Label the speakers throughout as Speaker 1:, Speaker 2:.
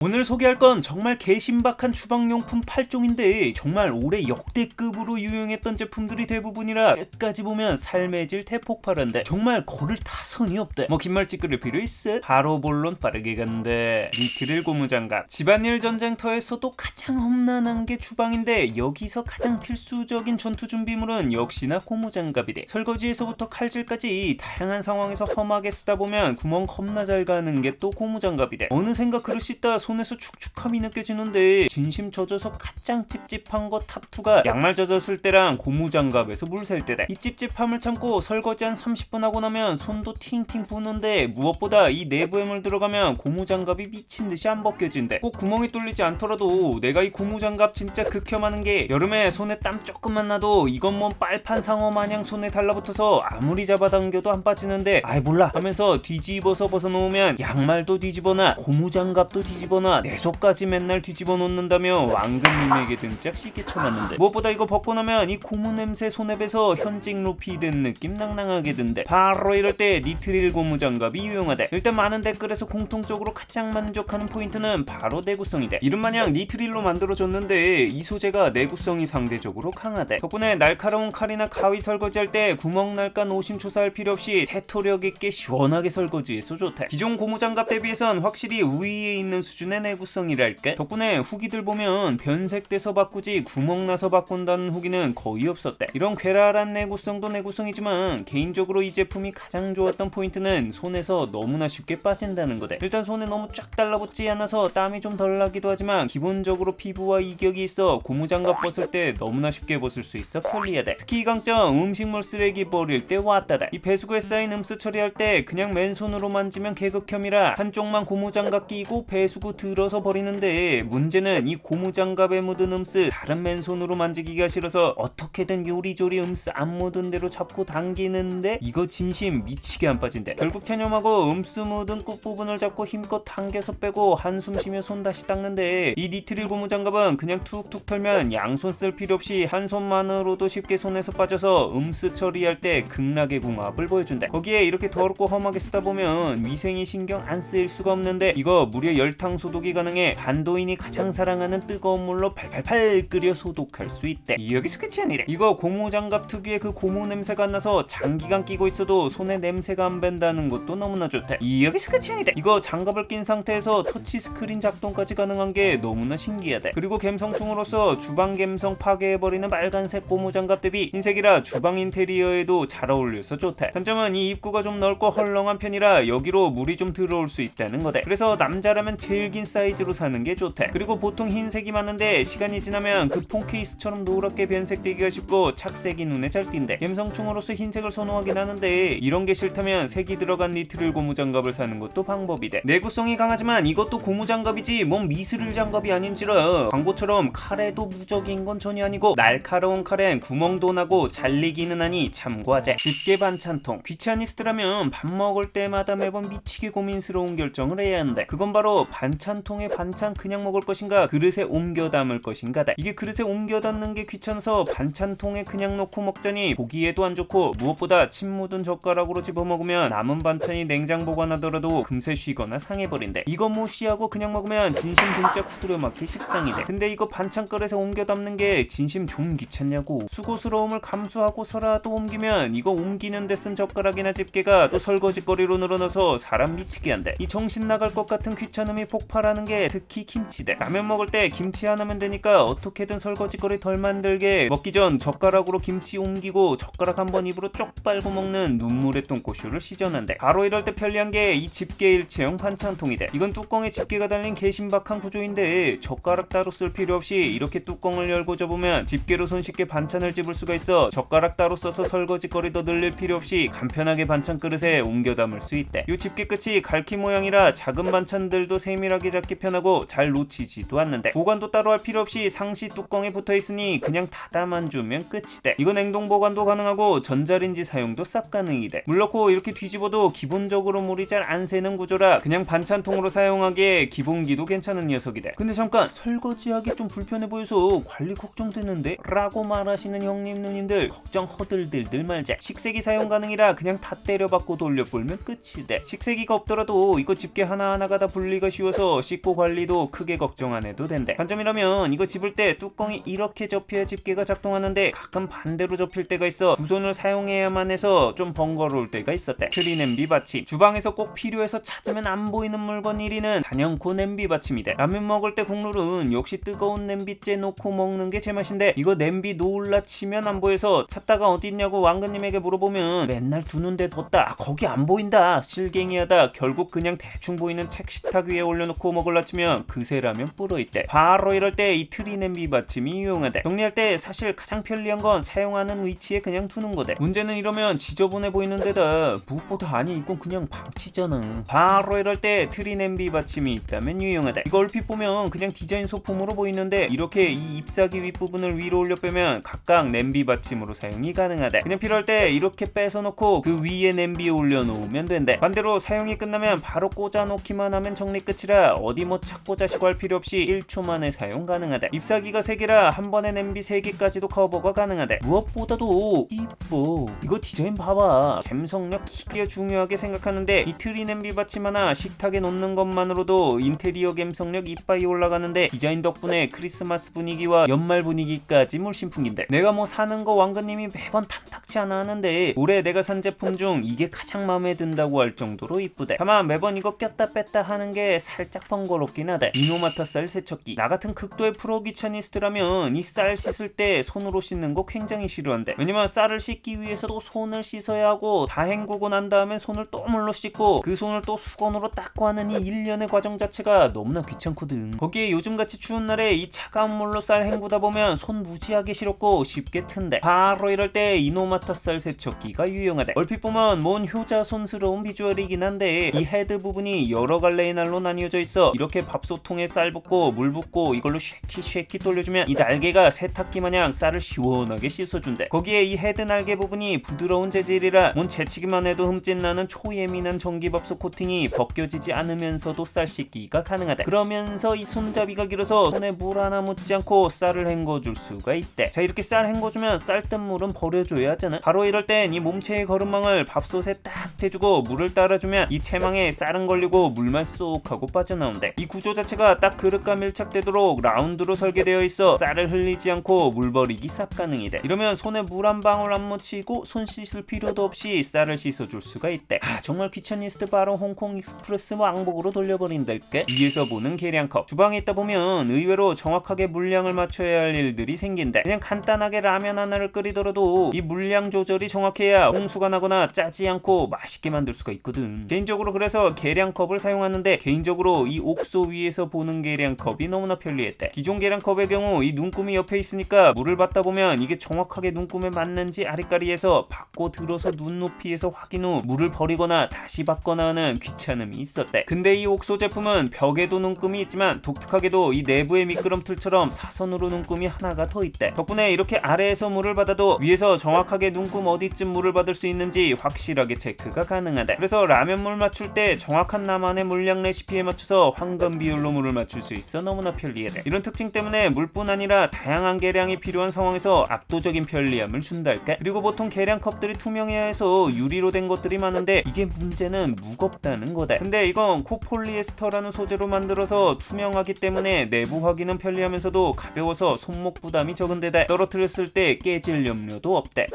Speaker 1: 오늘 소개할 건 정말 개신박한 주방용품 8종인데 정말 올해 역대급으로 유용했던 제품들이 대부분이라 끝까지 보면 삶의 질 대폭발한데 정말 거를 타선이 없대. 뭐 긴 말 찌끄릴 필요 있어? 바로 본론 빠르게 간대. 니트릴 고무장갑. 집안일 전쟁터에서도 가장 험난한 게 주방인데 여기서 가장 필수적인 전투 준비물은 역시나 고무장갑이래. 설거지에서부터 칼질까지 다양한 상황에서 험하게 쓰다 보면 구멍 겁나 잘 가는 게 또 고무장갑이래. 어느샌가 그릇 씻다 손에서 축축함이 느껴지는데 진심 젖어서 가장 찝찝한 거 탑2가 양말 젖었을 때랑 고무장갑에서 물 셀 때래. 이 찝찝함을 참고 설거지 한 30분 하고 나면 손도 팅팅 부는데 무엇보다 이 내부에 물 들어가면 고무장갑이 미친듯이 안 벗겨진대. 꼭 구멍이 뚫리지 않더라도 내가 이 고무장갑 진짜 극혐하는 게 여름에 손에 땀 조금만 나도 이건 뭔 빨판 상어 마냥 손에 달라붙어서 아무리 잡아당겨도 안 빠지는데 아이 몰라 하면서 뒤집어서 벗어놓으면 양말도 뒤집어놔 고무장갑도 뒤집어놔 내 속까지 맨날 뒤집어 놓는다며 왕금님에게 등짝 씻게 쳐놨는데 무엇보다 이거 벗고 나면 이 고무 냄새 손에 배서 현직 루피 된 느낌 낭낭하게 든대. 바로 이럴 때 니트릴 고무장갑이 유용하대. 일단 많은 댓글에서 공통적으로 가장 만족하는 포인트는 바로 내구성이대. 이름마냥 니트릴로 만들어졌는데 이 소재가 내구성이 상대적으로 강하대. 덕분에 날카로운 칼이나 가위 설거지할 때 구멍 날까 노심초사할 필요 없이 테토력 있게 시원하게 설거지해서 좋대. 기존 고무장갑 대비해선 확실히 우위에 있는 수준의 내구성이랄까? 덕분에 후기들 보면 변색돼서 바꾸지 구멍 나서 바꾼다는 후기는 거의 없었대. 이런 괴랄한 내구성도 내구성이지만 개인적으로 이 제품이 가장 좋았던 포인트는 손에서 너무나 쉽게 빠진다는 거대. 일단 손에 너무 쫙 달라붙지 않아서 땀이 좀 덜 나기도 하지만 기본적으로 피부와 이격이 있어 고무장갑 벗을 때 너무나 쉽게 벗을 수 있어 편리하대. 특히 이 강점 음식물 쓰레기 버릴 때 왔다다. 이 배수구에 쌓인 음수 처리할 때 그냥 맨손으로 만지면 개극혐이라 한쪽만 고무장갑 끼고 배수구 들어서 버리는데 문제는 이 고무장갑에 묻은 음스 다른 맨손으로 만지기가 싫어서 어떻게든 요리조리 음스 안 묻은 대로 잡고 당기는데 이거 진심 미치게 안 빠진대. 결국 체념하고 음수 묻은 끝부분을 잡고 힘껏 당겨서 빼고 한숨 쉬며 손 다시 닦는데 이 니트릴 고무장갑은 그냥 툭툭 털면 양손 쓸 필요 없이 한 손만으로도 쉽게 손에서 빠져서 음스 처리할 때 극락의 궁합을 보여준대. 거기에 이렇게 더럽고 험하게 쓰다 보면 위생이 신경 안 쓰일 수가 없는데 이거 무려 열탕 소독이 가능해 반도인이 가장 사랑하는 뜨거운 물로 팔팔팔 끓여 소독할 수 있대. 여기서 끝이 아니래. 이거 고무장갑 특유의 그 고무 냄새가 안 나서 장기간 끼고 있어도 손에 냄새가 안 밴다는 것도 너무나 좋대. 여기서 끝이 아니래. 이거 장갑을 낀 상태에서 터치스크린 작동까지 가능한 게 너무나 신기하대. 그리고 갬성충으로서 주방 갬성 파괴해버리는 빨간색 고무장갑 대비 흰색이라 주방 인테리어에도 잘 어울려서 좋대. 단점은 이 입구가 좀 넓고 헐렁한 편이라 여기로 물이 좀 들어올 수 있다는 거대. 그래서 남자라면 제일 긴 사이즈로 사는 게 좋대. 그리고 보통 흰색이 많은데 시간이 지나면 그 폰 케이스처럼 노랗게 변색되기가 쉽고 착색이 눈에 잘 띈대. 갬성충으로서 흰색을 선호하긴 하는데 이런 게 싫다면 색이 들어간 니트릴 고무장갑을 사는 것도 방법이대. 내구성이 강하지만 이것도 고무장갑이지 뭔 미스릴 장갑이 아닌지라 광고처럼 칼에도 무적인 건 전혀 아니고 날카로운 칼엔 구멍도 나고 잘리기는 하니 참고하자. 집게 반찬통. 귀차니스트라면 밥 먹을 때마다 매번 미치게 고민스러운 결정을 해야 하는데 그건 바로 반찬통에 반찬 그냥 먹을 것인가 그릇에 옮겨 담을 것인가다. 이게 그릇에 옮겨 담는 게 귀찮아서 반찬통에 그냥 놓고 먹자니 보기에도 안 좋고 무엇보다 침 묻은 젓가락으로 집어 먹으면 남은 반찬이 냉장 보관하더라도 금세 쉬거나 상해버린대. 이거 무시하고 그냥 먹으면 진심 등짝 후드려 맞기 십상이대. 근데 이거 반찬 그릇에 옮겨 담는 게 진심 좀 귀찮냐고. 수고스러움을 감수하고서라도 옮기면 이거 옮기는 데 쓴 젓가락이나 집게가 또 설거지거리로 늘어나서 사람 미치게 한대. 이 정신 나갈 것 같은 귀찮음이 폭발하는 게 특히 김치대. 라면 먹을 때 김치 하나면 되니까 어떻게든 설거지거리 덜 만들게 먹기 전 젓가락으로 김치 옮기고 젓가락 한번 입으로 쪽 빨고 먹는 눈물의 똥꼬쇼를 시전한대. 바로 이럴 때 편리한 게 이 집게 일체형 반찬통이대. 이건 뚜껑에 집게가 달린 개신박한 구조인데 젓가락 따로 쓸 필요 없이 이렇게 뚜껑을 열고 접으면 집게로 손쉽게 반찬을 집을 수가 있어 젓가락 따로 써서 설거지거리 더 늘릴 필요 없이 간편하게 반찬 그릇에 옮겨 담을 수 있대. 이 집게 끝이 갈퀴 모양이라 작은 반찬들도 세밀하게 잡기 편하고 잘 놓치지도 않는데 보관도 따로 할 필요 없이 상시 뚜껑에 붙어있으니 그냥 닫아만 주면 끝이대. 이거 냉동 보관도 가능하고 전자레인지 사용도 싹 가능이대. 물 넣고 이렇게 뒤집어도 기본적으로 물이 잘 안 새는 구조라 그냥 반찬통으로 사용하기에 기본기도 괜찮은 녀석이대. 근데 잠깐 설거지하기 좀 불편해 보여서 관리 걱정되는데? 라고 말하시는 형님 누님들 걱정 허들들들 말자. 식세기 사용 가능이라 그냥 다 때려박고 돌려불면 끝이대. 식세기가 없더라도 이거 집게 하나하나가 다 분리가 쉬워서 있어서 씻고 관리도 크게 걱정 안 해도 된대. 단점이라면 이거 집을 때 뚜껑이 이렇게 접혀야 집게가 작동하는데 가끔 반대로 접힐 때가 있어 두 손을 사용해야만 해서 좀 번거로울 때가 있었대. 트리 냄비 받침. 주방에서 꼭 필요해서 찾으면 안 보이는 물건 1위는 단연코 냄비 받침이대. 라면 먹을 때 국물은 역시 뜨거운 냄비째 놓고 먹는 게 제맛인데 이거 냄비 놓을라 치면 안 보여서 찾다가 어디 있냐고 왕근님에게 물어보면 맨날 두는 데 뒀다. 거기 안 보인다. 실갱이하다. 결국 그냥 대충 보이는 책 식탁 위에 올려놓고 먹을라 치면 그새 라면 불어있대. 바로 이럴 때 이 트리 냄비 받침이 유용하대. 정리할 때 사실 가장 편리한 건 사용하는 위치에 그냥 두는 거대. 문제는 이러면 지저분해 보이는 데다 무엇보다 아니 이건 그냥 방치잖아. 바로 이럴 때 트리 냄비 받침이 있다면 유용하대. 이거 얼핏 보면 그냥 디자인 소품으로 보이는데 이렇게 이 잎사귀 윗부분을 위로 올려 빼면 각각 냄비 받침으로 사용이 가능하대. 그냥 필요할 때 이렇게 빼서 놓고 그 위에 냄비에 올려놓으면 된대. 반대로 사용이 끝나면 바로 꽂아 놓기만 하면 정리 끝이라 어디 뭐 찾고 자시고 할 필요 없이 1초 만에 사용 가능하대. 잎사귀가 3개라 한 번에 냄비 3개까지도 커버가 가능하대. 무엇보다도 이뻐. 이거 디자인 봐봐. 감성력 기계 중요하게 생각하는데 이 트리 냄비 받침 하나 식탁에 놓는 것만으로도 인테리어 감성력 이빠이 올라가는데 디자인 덕분에 크리스마스 분위기와 연말 분위기까지 물씬풍긴데 내가 뭐 사는 거 왕근님이 매번 탐탁치 않아 하는데 올해 내가 산 제품 중 이게 가장 마음에 든다고 할 정도로 이쁘대. 다만 매번 이거 꼈다 뺐다 하는 게 살짝 번거롭긴 하대. 이노마타 쌀 세척기. 나 같은 극도의 프로 귀차니스트라면 이 쌀 씻을 때 손으로 씻는 거 굉장히 싫어한대. 왜냐면 쌀을 씻기 위해서도 손을 씻어야 하고 다 헹구고 난 다음에 손을 또 물로 씻고 그 손을 또 수건으로 닦고 하는 이 일련의 과정 자체가 너무나 귀찮거든. 거기에 요즘같이 추운 날에 이 차가운 물로 쌀 헹구다 보면 손 무지하게 시렵고 쉽게 튼대. 바로 이럴 때 이노마타 쌀 세척기가 유용하대. 얼핏 보면 뭔 효자손스러운 비주얼이긴 한데 이 헤드 부분이 여러 갈래의 날로 나뉘어져 있어 이렇게 밥솥통에 쌀 붓고 물 붓고 이걸로 쉐키 돌려주면 이 날개가 세탁기 마냥 쌀을 시원하게 씻어준대. 거기에 이 헤드 날개 부분이 부드러운 재질이라 뭔 재치기만 해도 흠집 나는 초예민한 전기밥솥 코팅이 벗겨지지 않으면서도 쌀 씻기가 가능하대. 그러면서 이 손잡이가 길어서 손에 물 하나 묻지 않고 쌀을 헹궈줄 수가 있대. 자, 이렇게 쌀 헹궈주면 쌀뜬 물은 버려줘야 하잖아. 바로 이럴 땐 이 몸체의 거름망을 밥솥에 딱 대주고 물을 따라주면 이 채망에 쌀은 걸리고 물만 쏙 하고 빠져나온대. 이 구조 자체가 딱 그릇과 밀착되도록 라운드로 설계되어 있어 쌀을 흘리지 않고 물 버리기 싹 가능이대. 이러면 손에 물 한 방울 안 묻히고 손 씻을 필요도 없이 쌀을 씻어줄 수가 있대. 정말 귀차니스트 바로 홍콩 익스프레스 왕복으로 돌려버린달까? 위에서 보는 계량컵. 주방에 있다 보면 의외로 정확하게 물량을 맞춰야 할 일들이 생긴대. 그냥 간단하게 라면 하나를 끓이더라도 이 물량 조절이 정확해야 홍수가 나거나 짜지 않고 맛있게 만들 수가 있거든. 개인적으로 그래서 계량컵을 사용하는데 개인적으로 이 옥소 위에서 보는 계량컵이 너무나 편리했대. 기존 계량컵의 경우 이 눈금이 옆에 있으니까 물을 받다 보면 이게 정확하게 눈금에 맞는지 아리까리해서 받고 들어서 눈높이에서 확인 후 물을 버리거나 다시 받거나 하는 귀찮음이 있었대. 근데 이 옥소 제품은 벽에도 눈금이 있지만 독특하게도 이 내부의 미끄럼틀처럼 사선으로 눈금이 하나가 더 있대. 덕분에 이렇게 아래에서 물을 받아도 위에서 정확하게 눈금 어디쯤 물을 받을 수 있는지 확실하게 체크가 가능하대. 그래서 라면물 맞출 때 정확한 나만의 물량 레시피에 맞춰서 황금 비율로 물을 맞출 수 있어 너무나 편리하대. 이런 특징 때문에 물뿐 아니라 다양한 계량이 필요한 상황에서 압도적인 편리함을 준달까? 그리고 보통 계량컵들이 투명해야 해서 유리로 된 것들이 많은데 이게 문제는 무겁다는 거다. 근데 이건 코폴리에스터라는 소재로 만들어서 투명하기 때문에 내부 확인은 편리하면서도 가벼워서 손목 부담이 적은 데다 떨어뜨렸을 때 깨질 염려도 없대.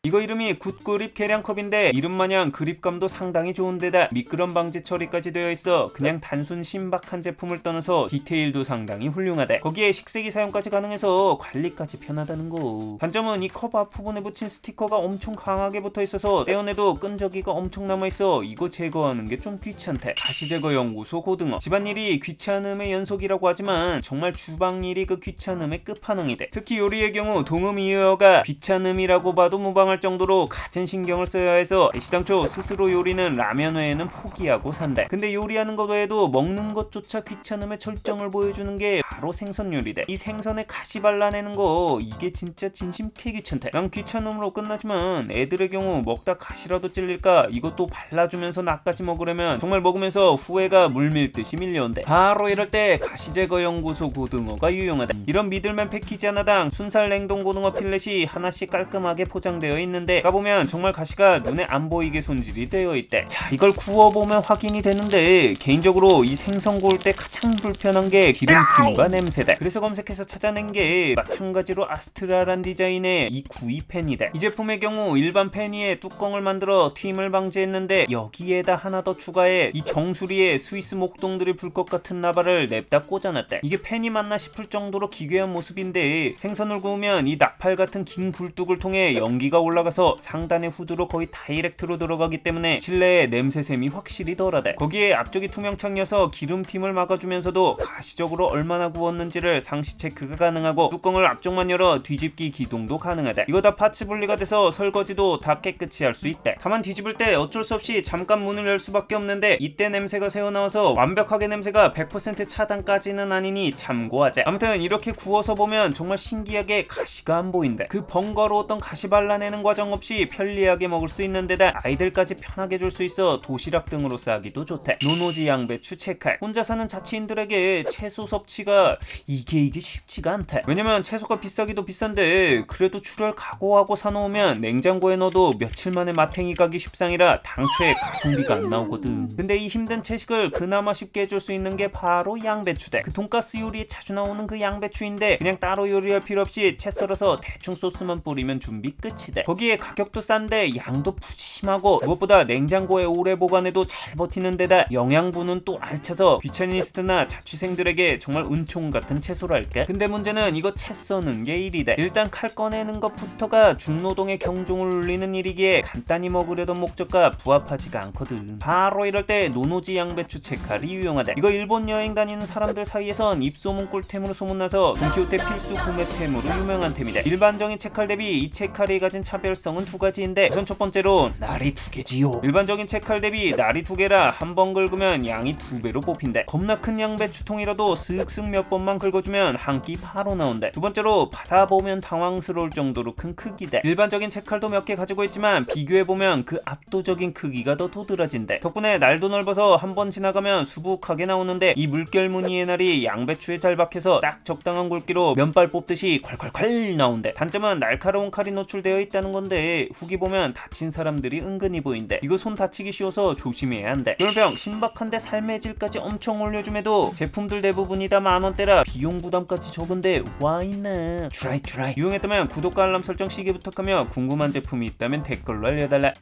Speaker 1: 이거 이름이 굿그립 계량컵인데 이름마냥 그립감도 상당히 좋은데다 미끄럼 방지 처리까지 되어 있어 그냥 단순 신박한 제품을 떠나서 디테일도 상당히 훌륭하대. 거기에 식세기 사용까지 가능해서 관리까지 편하다는 거. 단점은 이 컵 앞부분에 붙인 스티커가 엄청 강하게 붙어 있어서 떼어내도 끈적이가 엄청 남아있어 이거 제거하는 게 좀 귀찮대. 가시제거 연구소 고등어. 집안일이 귀찮음의 연속이라고 하지만 정말 주방일이 그 귀찮음의 끝판왕이대. 특히 요리의 경우 동음이어가 귀찮음이라고 봐도 무방할 정도로 갖은 신경을 써야 해서 시당초 스스로 요리는 라면 외에는 포기하고 산다. 근데 요리하는 것 외에도 먹는 것조차 귀찮음의 절정을 보여주는 게 바로 생선 요리대. 이 생선에 가시 발라내는 거 이게 진짜 진심 개 귀찮대. 난 귀찮음으로 끝나지만 애들의 경우 먹다 가시라도 찔릴까 이것도 발라주면서 나까지 먹으려면 정말 먹으면서 후회가 물밀듯이 밀려온대. 바로 이럴 때 가시제거 연구소 고등어가 유용하다. 이런 미들맨 패키지 하나당 순살 냉동 고등어 필렛이 하나씩 깔끔하게 포장되어 있는데 가보면 정말 가시가 눈에 안 보이게 손질이 되어 있대. 자, 이걸 구워보면 확인이 되는데 개인적으로 이 생선 구울 때 가장 불편한 게 기름김과 냄새다. 그래서 검색해서 찾아낸 게 마찬가지로 아스트라란 디자인의 이 구이팬이다. 이 제품의 경우 일반 팬 위에 뚜껑을 만들어 튀임을 방지했는데 여기에다 하나 더 추가해 이 정수리에 스위스 목동들이 불 것 같은 나발을 냅다 꽂아놨대. 이게 팬이 맞나 싶을 정도로 기괴한 모습인데 생선을 구우면 이 나팔 같은 긴 굴뚝을 통해 연기가 올라가서 상단의 후드로 거의 다이렉트로 들어가기 때문에 실내에 냄새샘이 확실히 덜하대. 거기에 앞쪽이 투명창이어서 기름팀을 막아주면서도 가시적으로 얼마나 구웠는지를 상시 체크가 가능하고 뚜껑을 앞쪽만 열어 뒤집기 기동도 가능하대. 이거 다 파츠 분리가 돼서 설거지도 다 깨끗이 할 수 있대. 다만 뒤집을 때 어쩔 수 없이 잠깐 문을 열 수밖에 없는데 이때 냄새가 새어나와서 완벽하게 냄새가 100% 차단까지는 아니니 참고하자. 아무튼 이렇게 구워서 보면 정말 신기하게 가시가 안 보인대. 그 번거로웠던 가시 발라내는 과정 없이 편리하게 먹을 수 있는 데다 아이들까지 편하게 줄 수 있어 도시락 등으로 싸기도 좋대. 노노지 양배추 채칼. 혼자 사는 자취인들에게 채소 섭취가 이게 쉽지가 않대. 왜냐면 채소가 비싸기도 비싼데 그래도 출혈 각오하고 사놓으면 냉장고에 넣어도 며칠 만에 마탱이 가기 십상이라 당초에 가성비가 안 나오거든. 근데 이 힘든 채식을 그나마 쉽게 해줄 수 있는 게 바로 양배추대. 그 돈가스 요리에 자주 나오는 그 양배추인데 그냥 따로 요리할 필요 없이 채 썰어서 대충 소스만 뿌리면 준비 끝이대. 거기에 가격도 싼데 양도 푸짐하고 무엇보다 냉장고에 오래 보관해도 잘 버티는 데다 영양분은 또 알차서 귀차니스트나 자취생들에게 정말 은총 같은 채소랄까. 근데 문제는 이거 채 써는 게 일이대. 일단 칼 꺼내는 것부터가 중노동의 경종을 울리는 일이기에 간단히 먹으려던 목적과 부합하지가 않거든. 바로 이럴 때 노노지 양배추 채칼이 유용하대. 이거 일본 여행 다니는 사람들 사이에선 입소문 꿀템으로 소문나서 돈키호테 필수 구매템으로 유명한 템이래. 일반적인 채칼 대비 이 채칼이 가진 차별성은 두 가지인데 우선 첫 번째로 날이 두 개지요. 일반적인 채칼 대비 날이 두 개라 한 번 긁으면 양이 두 배로 뽑힌대. 겁나 큰 양배추통이라도 슥슥 몇 번만 긁어주면 한 끼 바로 나온대. 두 번째로 받아보면 당황스러울 정도로 큰 크기대. 일반적인 채칼도 몇 개 가지고 있지만 비교해보면 그 압도적인 크기가 더 도드라진대. 덕분에 날도 넓어서 한 번 지나가면 수북하게 나오는데 이 물결 무늬의 날이 양배추에 잘 박혀서 딱 적당한 굵기로 면발 뽑듯이 콸콸콸 나온대. 단점은 날카로운 칼이 노출되어 있다는 건데 후기 보면 다친 사람들이 은근히 보인대. 이거 손 다치기 쉬워서 조심해야 한대. 별병 신박한데 삶의 질까지 엄청 올려줌에도 제품들 대부분이 다 만원대라 비용 부담까지 적은데 와이나 트라이. 유용했다면 구독과 알람 설정 시기 부탁하며 궁금한 제품이 있다면 댓글로 알려달라.